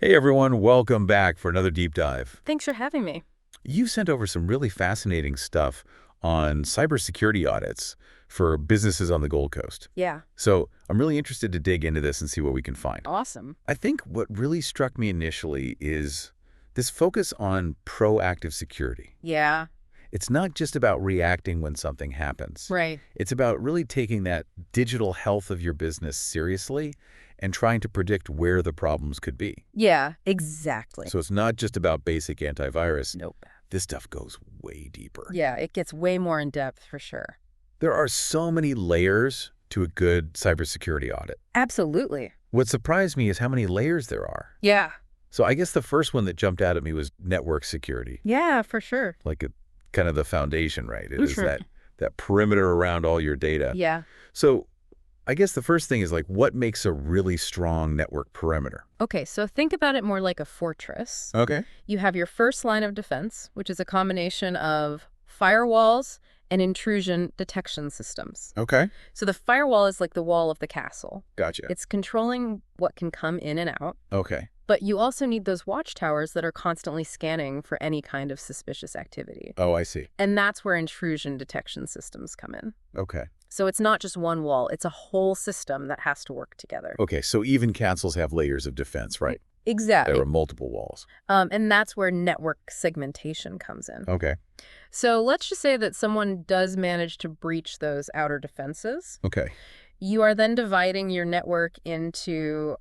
Hey everyone, welcome back for another deep dive. Thanks for having me. You sent over some really fascinating stuff on cybersecurity audits for businesses on the Gold Coast. Yeah. So I'm really interested to dig into this and see what we can find. Awesome. I think what really struck me initially is this focus on proactive security. Yeah. It's not just about reacting when something happens. Right. It's about really taking that digital health of your business seriously and trying to predict where the problems could be. Yeah, exactly. So it's not just about basic antivirus. Nope. This stuff goes way deeper. Yeah, it gets way more in depth for sure. There are so many layers to a good cybersecurity audit. Absolutely. What surprised me is how many layers there are. Yeah. So I guess the first one that jumped out at me was network security. Yeah, for sure. Like kind of the foundation, right? It is Sure. that perimeter around all your data. Yeah. So I guess the first thing is like, what makes a really strong network perimeter? Okay, so think about it more like a fortress. Okay. You have your first line of defense, which is a combination of firewalls and intrusion detection systems. Okay. So the firewall is like the wall of the castle. Gotcha. It's controlling what can come in and out. Okay. But you also need those watchtowers that are constantly scanning for any kind of suspicious activity. Oh, I see. And that's where intrusion detection systems come in. Okay. So it's not just one wall, it's a whole system that has to work together. Okay, so even castles have layers of defense, right? Exactly. There are multiple walls. And that's where network segmentation comes in. Okay. So let's just say that someone does manage to breach those outer defenses. Okay. You are then dividing your network into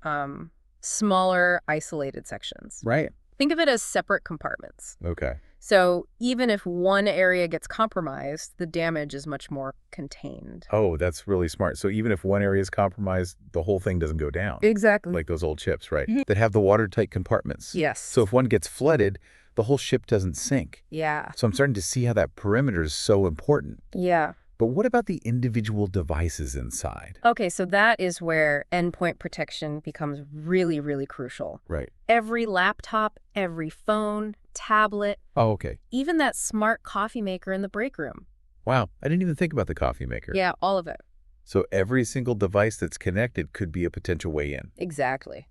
smaller, isolated sections. Right. Think of it as separate compartments. Okay. So even if one area gets compromised, the damage is much more contained. Oh, that's really smart. So even if one area is compromised, the whole thing doesn't go down. Exactly. Like those old ships, right? That have the watertight compartments. Yes. So if one gets flooded, the whole ship doesn't sink. Yeah. So I'm starting to see how that perimeter is so important. Yeah. But what about the individual devices inside? Okay, so that is where endpoint protection becomes really, really crucial. Right. Every laptop, every phone, tablet, Oh, okay. even that smart coffee maker in the break room. Wow. I didn't even think about the coffee maker. Yeah, all of it. So every single device that's connected could be a potential way in. Exactly.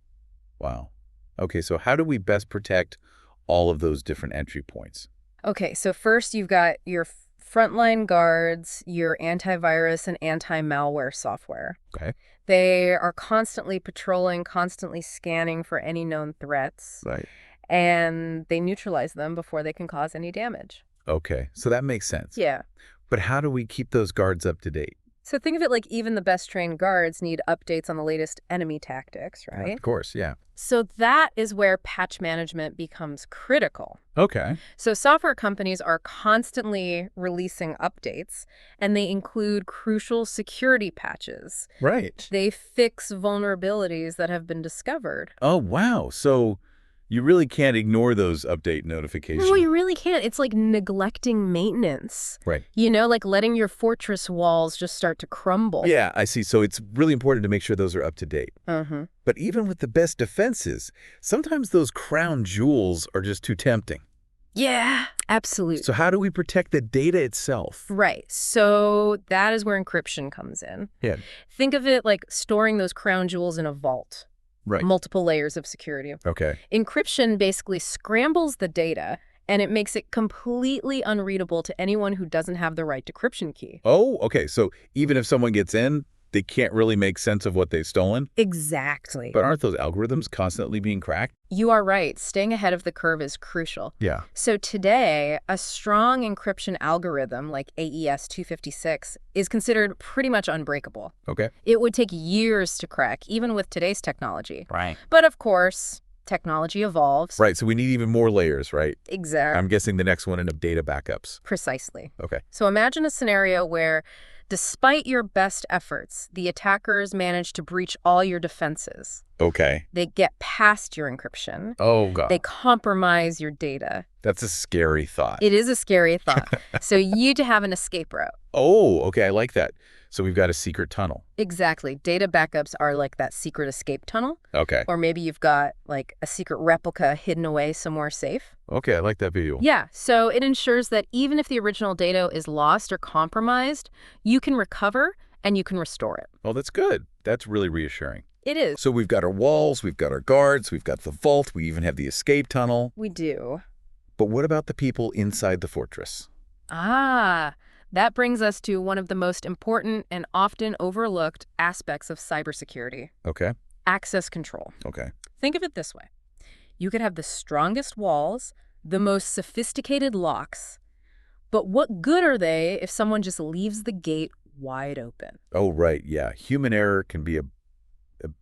Wow. Okay, so how do we best protect all of those different entry points? Okay, so first you've got your frontline guards, your antivirus and anti-malware software. Okay. They are constantly patrolling, constantly scanning for any known threats. Right. And they neutralize them before they can cause any damage. Okay, so that makes sense. Yeah. But how do we keep those guards up to date? So think of it like even the best trained guards need updates on the latest enemy tactics, right? Of course, yeah. So that is where patch management becomes critical. Okay. So software companies are constantly releasing updates, and they include crucial security patches. Right. They fix vulnerabilities that have been discovered. Oh, wow. So you really can't ignore those update notifications. No, you really can't. It's like neglecting maintenance. Right. You know, like letting your fortress walls just start to crumble. Yeah, I see. So it's really important to make sure those are up to date. Mm-hmm. But even with the best defenses, sometimes those crown jewels are just too tempting. Yeah, absolutely. So how do we protect the data itself? Right. So that is where encryption comes in. Yeah. Think of it like storing those crown jewels in a vault. Right. Multiple layers of security. Okay. Encryption basically scrambles the data, and it makes it completely unreadable to anyone who doesn't have the right decryption key. Oh, okay. So even if someone gets in, they can't really make sense of what they've stolen? Exactly. But aren't those algorithms constantly being cracked? You are right. Staying ahead of the curve is crucial. Yeah. So today, a strong encryption algorithm like AES 256 is considered pretty much unbreakable. Okay. It would take years to crack, even with today's technology. Right. But of course, technology evolves. Right. So we need even more layers, right? Exactly. I'm guessing the next one in data backups. Precisely. Okay. So imagine a scenario where, despite your best efforts, the attackers manage to breach all your defenses. Okay. They get past your encryption. Oh, God. They compromise your data. That's a scary thought. It is a scary thought. So you need to have an escape route. Oh, okay. I like that. So we've got a secret tunnel. Exactly. Data backups are like that secret escape tunnel. Okay. Or maybe you've got like a secret replica hidden away somewhere safe. Okay, I like that visual. Yeah. So it ensures that even if the original data is lost or compromised, you can recover and you can restore it. Oh, that's good. That's really reassuring. It is. So we've got our walls, we've got our guards, we've got the vault, we even have the escape tunnel. We do. But what about the people inside the fortress? Ah, that brings us to one of the most important and often overlooked aspects of cybersecurity: Okay. access control. Okay. Think of it this way. You could have the strongest walls, the most sophisticated locks, but what good are they if someone just leaves the gate wide open? Oh, right. Yeah. Human error can be a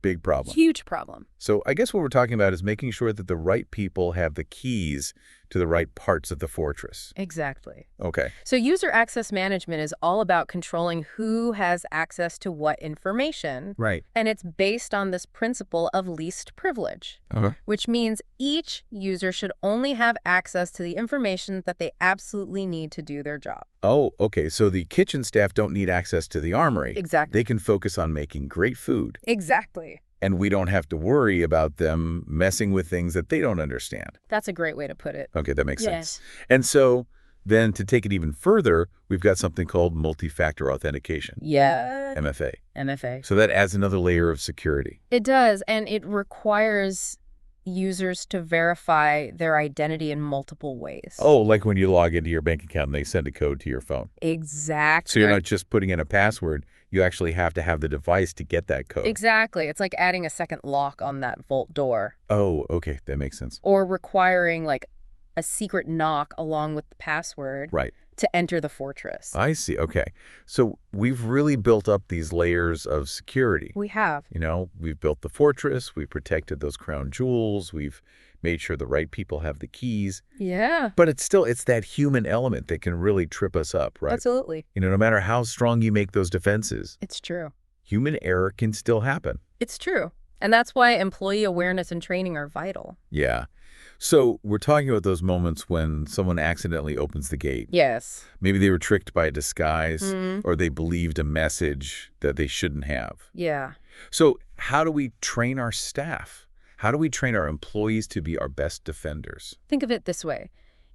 big problem. Huge problem. So I guess what we're talking about is making sure that the right people have the keys to the right parts of the fortress. Exactly. Okay. So user access management is all about controlling who has access to what information, Right. and it's based on this principle of least privilege, which means each user should only have access to the information that they absolutely need to do their job. Oh, okay. So the kitchen staff don't need access to the armory. Exactly. They can focus on making great food. Exactly. And we don't have to worry about them messing with things that they don't understand. That's a great way to put it. Okay, that makes Yes. sense. And so then to take it even further, we've got something called multi-factor authentication, Yeah. MFA. MFA. So that adds another layer of security. It does, and it requires users to verify their identity in multiple ways. Oh, like when you log into your bank account and they send a code to your phone. Exactly. So you're not just putting in a password, you actually have to have the device to get that code. Exactly. It's like adding a second lock on that vault door, Oh, okay. That makes sense. or requiring like a secret knock along with the password Right. to enter the fortress. I see. Okay. So we've really built up these layers of security. We have. You know, we've built the fortress, we've protected those crown jewels, we've made sure the right people have the keys. Yeah. But it's that human element that can really trip us up, right? Absolutely. You know, no matter how strong you make those defenses, It's true. human error can still happen. It's true. And that's why employee awareness and training are vital. Yeah. So we're talking about those moments when someone accidentally opens the gate. Yes. Maybe they were tricked by a disguise Mm. or they believed a message that they shouldn't have. Yeah. So how do we train our staff? How do we train our employees to be our best defenders? Think of it this way.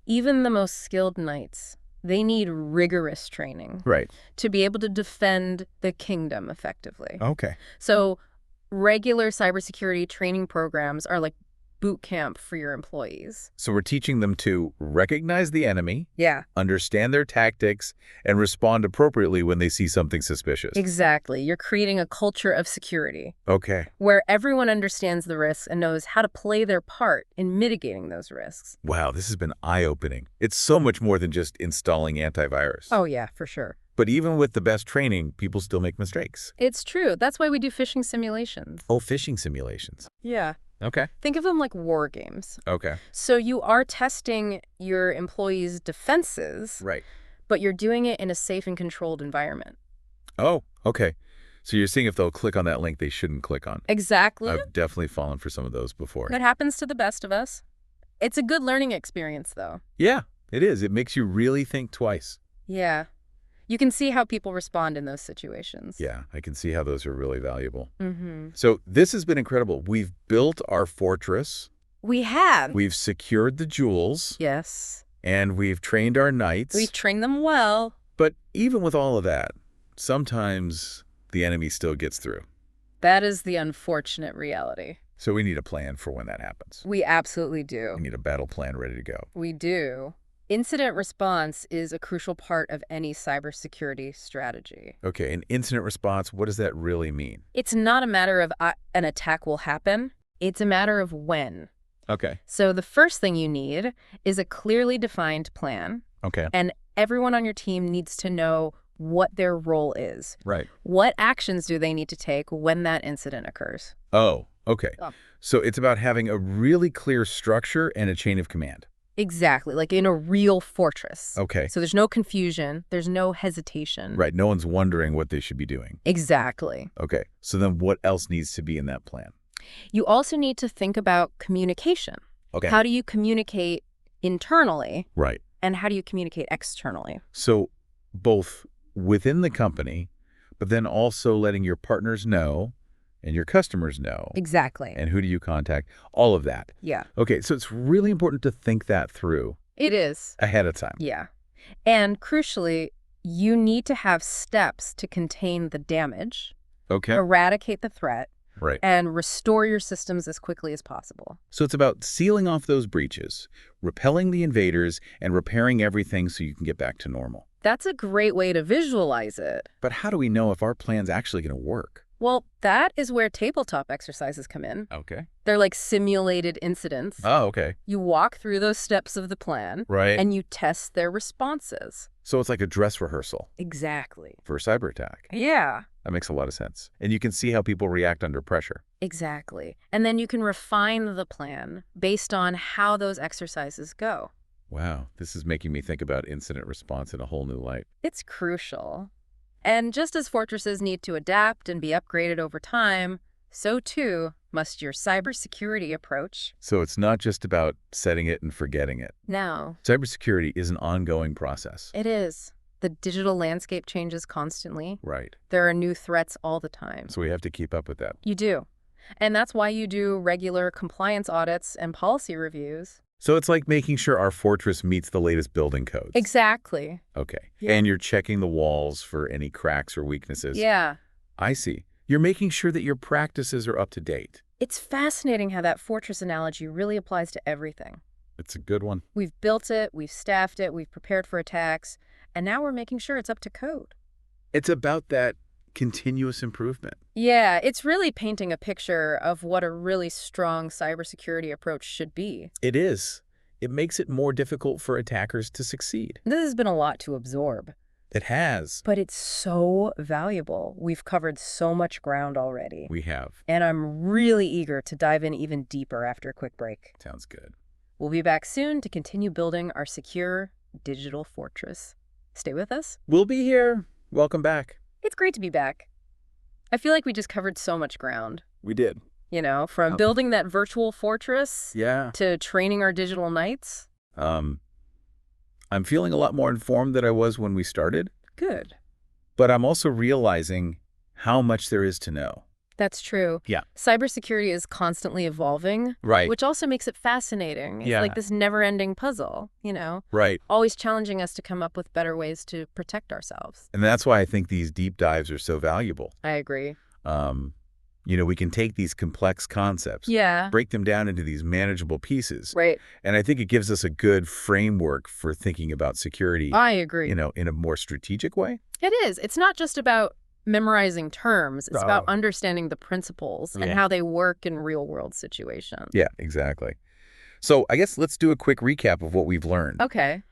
Even the most skilled knights, they need rigorous training Right. to be able to defend the kingdom effectively. Okay. So regular cybersecurity training programs are like boot camp for your employees. So we're teaching them to recognize the enemy, Yeah. understand their tactics, and respond appropriately when they see something suspicious. Exactly. You're creating a culture of security Okay. where everyone understands the risks and knows how to play their part in mitigating those risks. Wow, this has been eye-opening. It's so much more than just installing antivirus. Oh, yeah, for sure. But even with the best training, people still make mistakes. It's true. That's why we do phishing simulations. Oh, phishing simulations. Yeah. Okay. Think of them like war games. Okay. So you are testing your employees' defenses, Right. but you're doing it in a safe and controlled environment. Oh, okay. So you're seeing if they'll click on that link they shouldn't click on. Exactly. I've definitely fallen for some of those before. That happens to the best of us. It's a good learning experience, though. Yeah, it is. It makes you really think twice. Yeah. You can see how people respond in those situations. Yeah, I can see how those are really valuable. Mm-hmm. So this has been incredible. We've built our fortress, We have. we've secured the jewels, Yes. and we've trained our knights. We train them well. But even with all of that, sometimes the enemy still gets through. That is the unfortunate reality. So we need a plan for when that happens. We absolutely do. We need a battle plan ready to go. We do. Incident response is a crucial part of any cybersecurity strategy. Okay, an incident response, what does that really mean? It's not a matter of an attack will happen. It's a matter of when. Okay. So the first thing you need is a clearly defined plan, Okay. and everyone on your team needs to know what their role is. Right. What actions do they need to take when that incident occurs? Oh, okay. Oh. So it's about having a really clear structure and a chain of command. Exactly, like in a real fortress. Okay. So there's no confusion, there's no hesitation. Right. No one's wondering what they should be doing. Exactly. Okay. So then what else needs to be in that plan? You also need to think about communication. Okay. How do you communicate internally, Right. and how do you communicate externally? So both within the company, but then also letting your partners know and your customers know. Exactly. And who do you contact? All of that. Yeah. Okay. So it's really important to think that through It is. ahead of time. Yeah. And crucially, you need to have steps to contain the damage, Okay. eradicate the threat, Right. and restore your systems as quickly as possible. So it's about sealing off those breaches, repelling the invaders, and repairing everything so you can get back to normal. That's a great way to visualize it. But how do we know if our plan's actually going to work? Well, that is where tabletop exercises come in. Okay. They're like simulated incidents. Oh, okay. You walk through those steps of the plan, Right. and you test their responses. So it's like a dress rehearsal Exactly. for a cyber attack. Yeah, That makes a lot of sense. And you can see how people react under pressure. exactly. And then you can refine the plan based on how those exercises go. Wow, this is making me think about incident response in a whole new light. It's crucial. And just as fortresses need to adapt and be upgraded over time, so too must your cybersecurity approach. So it's not just about setting it and forgetting it. Now, Cybersecurity is an ongoing process. it is. The digital landscape changes constantly. Right. There are new threats all the time. So we have to keep up with that. You do. And that's why you do regular compliance audits and policy reviews. So it's like making sure our fortress meets the latest building codes. Exactly. Okay. Yeah. And you're checking the walls for any cracks or weaknesses. Yeah. I see. You're making sure that your practices are up to date. It's fascinating how that fortress analogy really applies to everything. It's a good one. We've built it, we've staffed it, we've prepared for attacks, and now we're making sure it's up to code. It's about that continuous improvement. Yeah, it's really painting a picture of what a really strong cybersecurity approach should be. It is. It makes it more difficult for attackers to succeed. This has been a lot to absorb, It has. but it's so valuable. We've covered so much ground already. We have. And I'm really eager to dive in even deeper after a quick break. Sounds good. We'll be back soon to continue building our secure digital fortress. Stay with us. We'll be here. Welcome back. It's great to be back. I feel like we just covered so much ground. We did. You know, from building that virtual fortress Yeah. to training our digital knights. I'm feeling a lot more informed than I was when we started, Good. but I'm also realizing how much there is to know. That's true. Yeah. Cybersecurity is constantly evolving, Right. which also makes it fascinating. It's Yeah. like this never-ending puzzle, you know, Right. always challenging us to come up with better ways to protect ourselves. And that's why I think these deep dives are so valuable. I agree. We can take these complex concepts, Yeah. break them down into these manageable pieces. Right. And I think it gives us a good framework for thinking about security, I agree. in a more strategic way. It is. It's not just about memorizing terms. It's about Oh. understanding the principles and Yeah. how they work in real-world situations. Yeah, exactly. So I guess let's do a quick recap of what we've learned. Okay.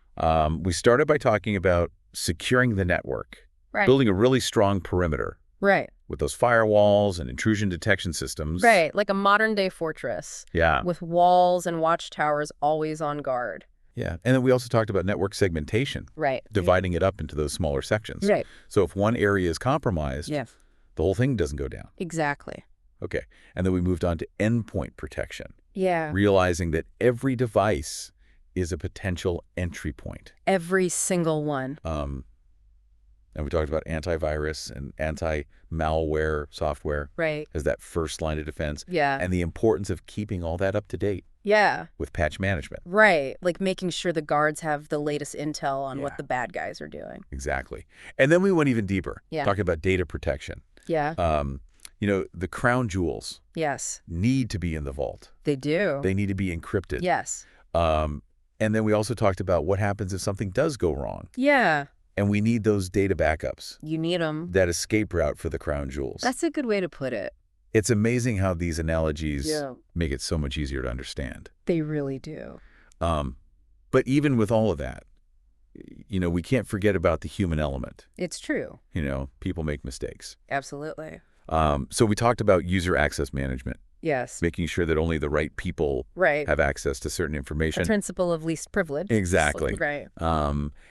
We started by talking about securing the network, Right. building a really strong perimeter Right. with those firewalls and intrusion detection systems. Right. Like a modern-day fortress Yeah. with walls and watchtowers always on guard. Yeah. And then we also talked about network segmentation, Right. dividing it up into those smaller sections. Right. So if one area is compromised, Yeah. the whole thing doesn't go down. Exactly. Okay. And then we moved on to endpoint protection, Yeah. realizing that every device is a potential entry point. Every single one. And we talked about antivirus and anti-malware software Right. as that first line of defense, Yeah. and the importance of keeping all that up to date Yeah. with patch management. Right. Like making sure the guards have the latest intel on Yeah. what the bad guys are doing. Exactly. And then we went even deeper, Yeah. talking about data protection. Yeah. The crown jewels Yes. need to be in the vault. They do. They need to be encrypted. Yes. And then we also talked about what happens if something does go wrong. Yeah. And we need those data backups, You need them. that escape route for the crown jewels. That's a good way to put it. It's amazing how these analogies Yeah. make it so much easier to understand. They really do. But even with all of that, we can't forget about the human element. It's true. People make mistakes. Absolutely. So we talked about user access management, Yes. making sure that only the right people Right. have access to certain The information. principle of least privilege. Exactly. Right.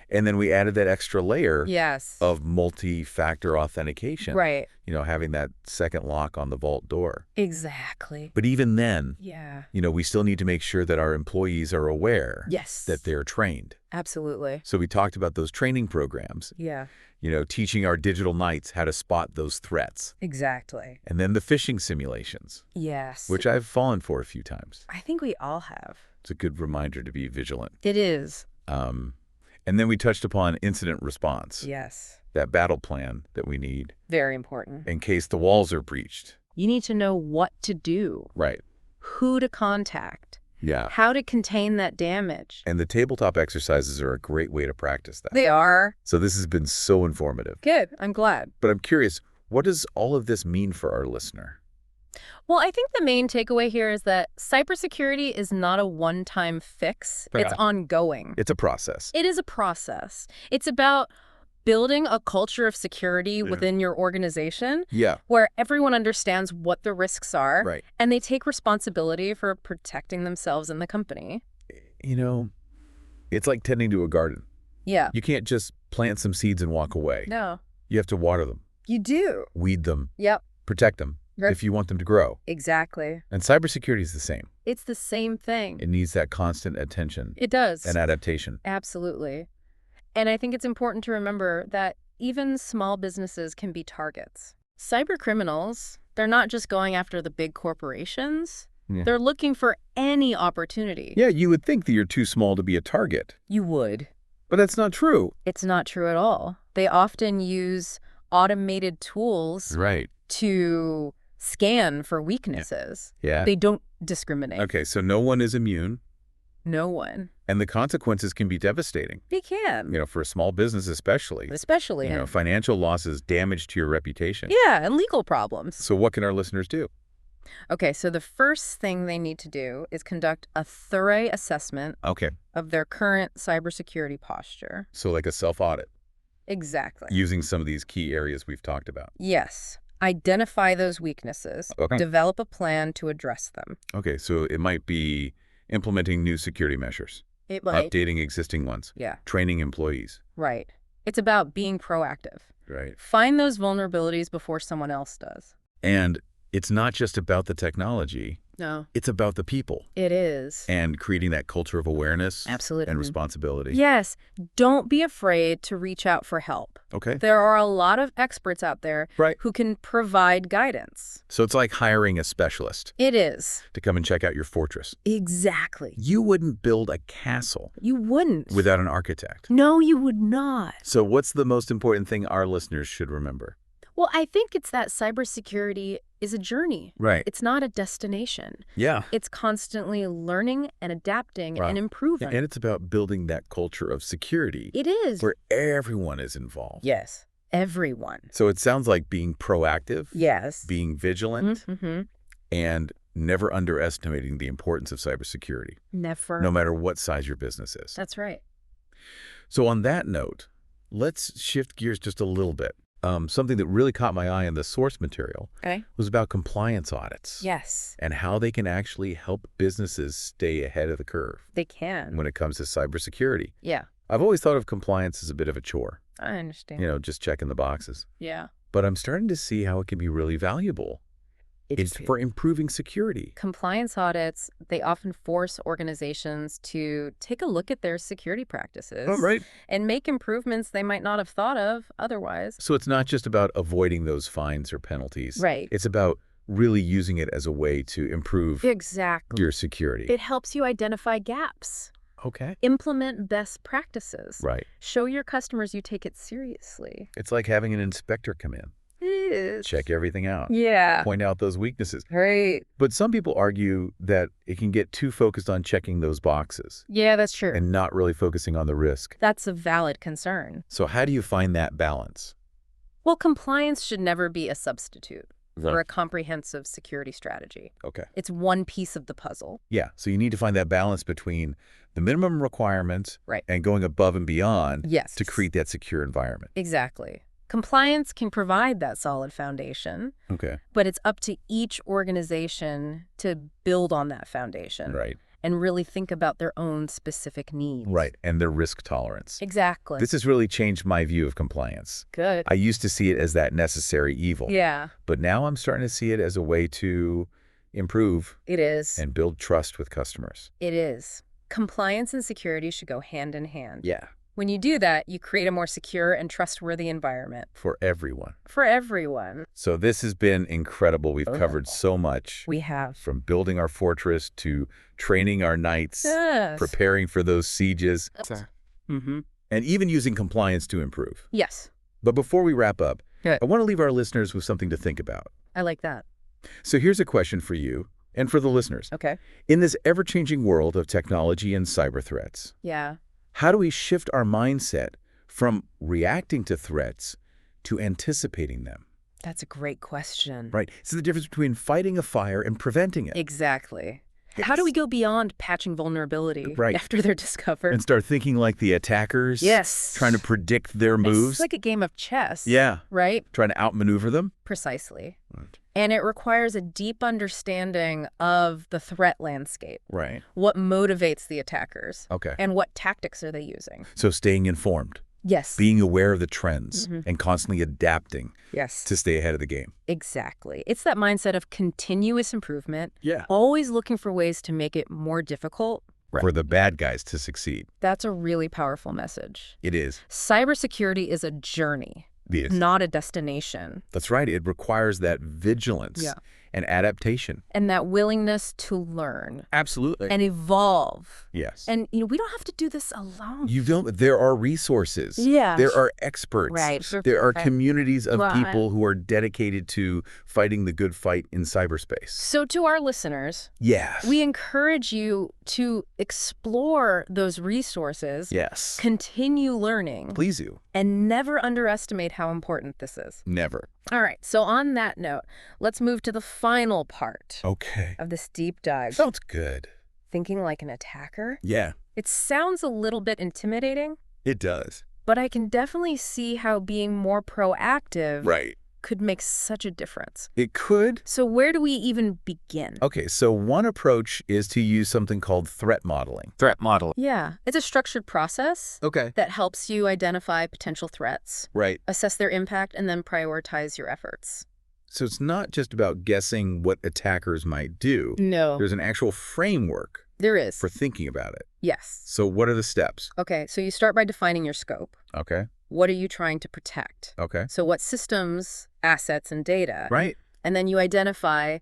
And then we added that extra layer Yes. of multi-factor authentication, Right. having that second lock on the vault door. Exactly. But even then, Yeah. we still need to make sure that our employees are aware Yes. that they're trained. Absolutely. So we talked about those training programs, Yeah. teaching our digital knights how to spot those threats. Exactly. And then the phishing simulations, Yes. which I've fallen for a few times. I think we all have. It's a good reminder to be vigilant. It is. And then we touched upon incident response, Yes. that battle plan that we need Very important. in case the walls are breached. You need to know what to do, Right. who to contact, Yeah. how to contain that damage. And the tabletop exercises are a great way to practice that. They are. So this has been so informative. Good. I'm glad. But I'm curious, what does all of this mean for our listener? Well, I think the main takeaway here is that cybersecurity is not a one-time fix. It's ongoing. It's a process. It is a process. It's about building a culture of security within your organization where everyone understands what the risks are Right. and they take responsibility for protecting themselves and the company. You know, it's like tending to a garden. Yeah. You can't just plant some seeds and walk away. No. You have to water them, You do. weed them, Yep. protect them if you want them to grow. Exactly. And cybersecurity is the same. It's the same thing. It needs that constant attention It does. and adaptation. Absolutely. And I think it's important to remember that even small businesses can be targets. Cyber criminals, they're not just going after the big corporations. Yeah. They're looking for any opportunity. Yeah, you would think that you're too small to be a target. You would. But that's not true. It's not true at all. They often use automated tools Right. to scan for weaknesses. Yeah. They don't discriminate. Okay, so no one is immune, No one. and the consequences can be devastating. They can. You know, for a small business especially. Especially You know, in. financial losses, damage to your reputation. Yeah, and legal problems. So what can our listeners do? Okay, so the first thing they need to do is conduct a thorough assessment Okay, of their current cybersecurity posture. so like a self-audit, Exactly. using some of these key areas we've talked about. Yes. Identify those weaknesses. Okay. Develop a plan to address them. Okay, so it might be implementing new security measures, It might. updating existing ones, Yeah, training employees. right. It's about being proactive. Right. Find those vulnerabilities before someone else does. And it's not just about the technology, No. it's about the people It is. and creating that culture of awareness Absolutely. and responsibility. Yes. Don't be afraid to reach out for help. Okay. There are a lot of experts out there Right. who can provide guidance. So it's like hiring a specialist It is. to come and check out your fortress. Exactly. You wouldn't build a castle You wouldn't. without an architect. No, you would not. So what's the most important thing our listeners should remember? Well, I think it's that cybersecurity is a journey. Right. It's not a destination. Yeah. It's constantly learning and adapting Wow. and improving. And it's about building that culture of security It is. where everyone is involved. Yes. Everyone. So it sounds like being proactive, Yes. being vigilant, Mm-hmm. and never underestimating the importance of cybersecurity, Never. no matter what size your business is. That's right. So on that note, let's shift gears just a little bit. Something that really caught my eye in the source material Okay. was about compliance audits. Yes, And how they can actually help businesses stay ahead of the curve they can. when it comes to cybersecurity. Yeah, I've always thought of compliance as a bit of a chore, I understand. you know, just checking the boxes. Yeah. But I'm starting to see how it can be really valuable. It's for improving security. Compliance audits, they often force organizations to take a look at their security practices and make improvements they might not have thought of otherwise. So it's not just about avoiding those fines or penalties. Right. It's about really using it as a way to improve Exactly. your security. It helps you identify gaps, Okay. implement best practices, Right. show your customers you take it seriously. It's like having an inspector come in, check everything out, Yeah. point out those weaknesses. Right. But some people argue that it can get too focused on checking those boxes Yeah, that's true. and not really focusing on the risk. That's a valid concern. So how do you find that balance? Well, compliance should never be a substitute for a comprehensive security strategy. Okay. It's one piece of the puzzle. Yeah, so you need to find that balance between the minimum requirements Right. and going above and beyond Yes. to create that secure environment. Exactly. Compliance can provide that solid foundation, Okay. but it's up to each organization to build on that foundation Right. and really think about their own specific needs. Right, and their risk tolerance. Exactly. This has really changed my view of compliance. Good. I used to see it as that necessary evil. Yeah, But now I'm starting to see it as a way to improve it is. and build trust with customers. It is. Compliance and security should go hand in hand. Yeah. When you do that, you create a more secure and trustworthy environment For everyone. for everyone. So this has been incredible. We've covered so much. We have. From building our fortress to training our knights, Yes. preparing for those sieges, Mm-hmm. and even using compliance to improve. Yes, But before we wrap up, Good. I want to leave our listeners with something to think about. I like that. So here's a question for you and for the listeners. Okay. In this ever-changing world of technology and cyber threats, Yeah. how do we shift our mindset from reacting to threats to anticipating them? That's a great question. Right? It's the difference between fighting a fire and preventing it. Exactly. How do we go beyond patching vulnerability Right. after they're discovered? And start thinking like the attackers? Yes. Trying to predict their moves? It's like a game of chess. Yeah. Right? Trying to outmaneuver them? Precisely. Right. And it requires a deep understanding of the threat landscape. Right. What motivates the attackers? Okay. And what tactics are they using? So staying informed, Yes. being aware of the trends, and constantly adapting Yes. to stay ahead of the game. Exactly. It's that mindset of continuous improvement, Yeah. always looking for ways to make it more difficult. For the bad guys to succeed. That's a really powerful message. It is. Cybersecurity is a journey, It is. not a destination. That's right. It requires that vigilance Yeah. and adaptation. And that willingness to learn Absolutely. and evolve. Yes. And, we don't have to do this alone. You don't. There are resources. Yeah. There are experts. Right. There are Right. communities of Right. people who are dedicated to fighting the good fight in cyberspace. So to our listeners, Yes. we encourage you to explore those resources, Yes. continue learning, Please do. and never underestimate how important this is. Never. All right, so on that note, let's move to the final part Okay. of this deep dive. Sounds good. Thinking like an attacker? Yeah, It sounds a little bit intimidating, it does. but I can definitely see how being more proactive Right. could make such a difference. It could. So where do we even begin? Okay, so one approach is to use something called threat modeling. Threat modeling. Yeah, it's a structured process Okay. that helps you identify potential threats, Right. assess their impact, and then prioritize your efforts. So it's not just about guessing what attackers might do. No. There's an actual framework There is. for thinking about it. Yes. So what are the steps? Okay, so you start by defining your scope. Okay. What are you trying to protect? Okay. So what systems, assets, and data? Right. And then you identify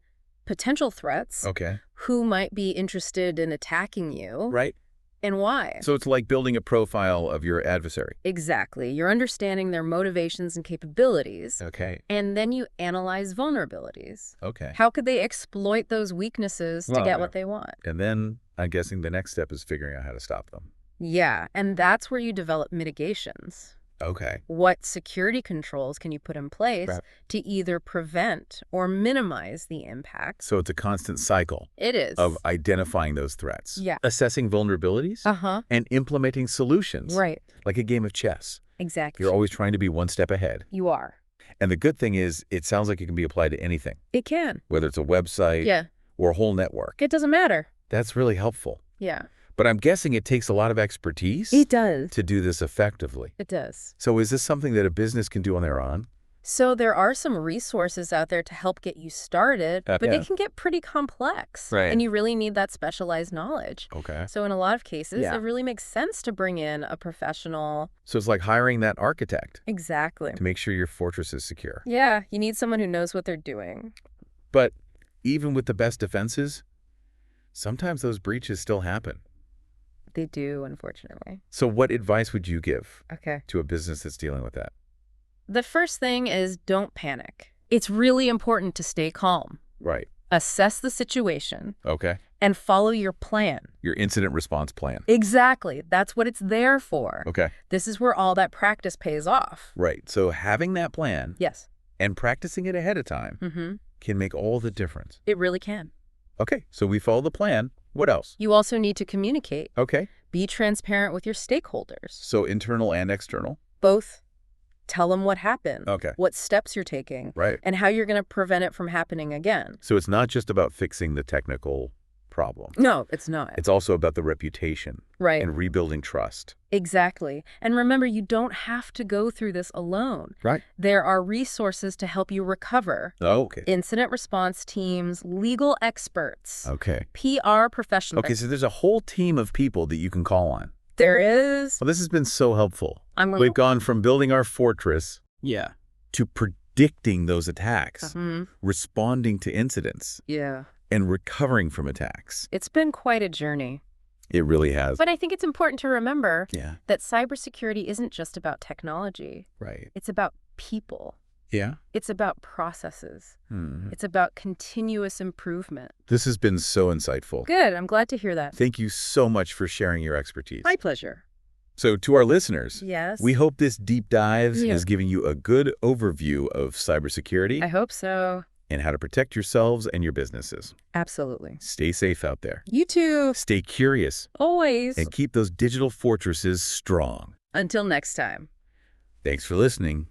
potential threats, Okay. who might be interested in attacking you, Right. and why. So it's like building a profile of your adversary. Exactly. You're understanding their motivations and capabilities, Okay. and then you analyze vulnerabilities. Okay. How could they exploit those weaknesses to Well, get yeah. what they want? And then I'm guessing the next step is figuring out how to stop them. Yeah, and that's where you develop mitigations. Okay. What security controls can you put in place Right. to either prevent or minimize the impact? So it's a constant cycle It is. of identifying those threats. Yeah. Assessing vulnerabilities Uh-huh. and implementing solutions. Right. Like a game of chess. Exactly. You're always trying to be one step ahead. You are. And the good thing is, it sounds like it can be applied to anything, It can. whether it's a website Yeah. or a whole network. It doesn't matter. That's really helpful. Yeah. But I'm guessing it takes a lot of expertise It does. to do this effectively. It does. So is this something that a business can do on their own? So there are some resources out there to help get you started, but Yeah. it can get pretty complex. Right. And you really need that specialized knowledge. Okay. So in a lot of cases, Yeah. it really makes sense to bring in a professional. So it's like hiring that architect Exactly. to make sure your fortress is secure. Yeah, you need someone who knows what they're doing. But even with the best defenses, sometimes those breaches still happen. They do, unfortunately. So what advice would you give Okay. to a business that's dealing with that? The first thing is don't panic. It's really important to stay calm. Right. Assess the situation Okay. and follow your plan. Your incident response plan. Exactly. That's what it's there for. Okay. This is where all that practice pays off. Right. So having that plan Yes. and practicing it ahead of time Mm-hmm. can make all the difference. It really can. Okay. So we follow the plan. What else? You also need to communicate. Okay. Be transparent with your stakeholders. So internal and external. Both. Tell them what happened, Okay. what steps you're taking, Right. and how you're going to prevent it from happening again. So it's not just about fixing the technical problem. No, it's not. It's also about the reputation Right. and rebuilding trust. Exactly. And remember, you don't have to go through this alone. Right. There are resources to help you recover. Oh, okay. Incident response teams, legal experts, Okay. PR professionals. Okay, so there's a whole team of people that you can call on. There is. Well, this has been so helpful. I'm We've gone from building our fortress Yeah. to predicting those attacks, Mhm. responding to incidents, Yeah. and recovering from attacks. It's been quite a journey. It really has. But I think it's important to remember Yeah, that cybersecurity isn't just about technology. right. It's about people. Yeah? It's about processes. Hmm. It's about continuous improvement. This has been so insightful. Good. I'm glad to hear that. Thank you so much for sharing your expertise. My pleasure. So to our listeners, Yes. we hope this deep dive Yeah. has given you a good overview of cybersecurity I hope so. and how to protect yourselves and your businesses. Absolutely. Stay safe out there. You too. Stay curious Always. and keep those digital fortresses strong. Until next time. Thanks for listening.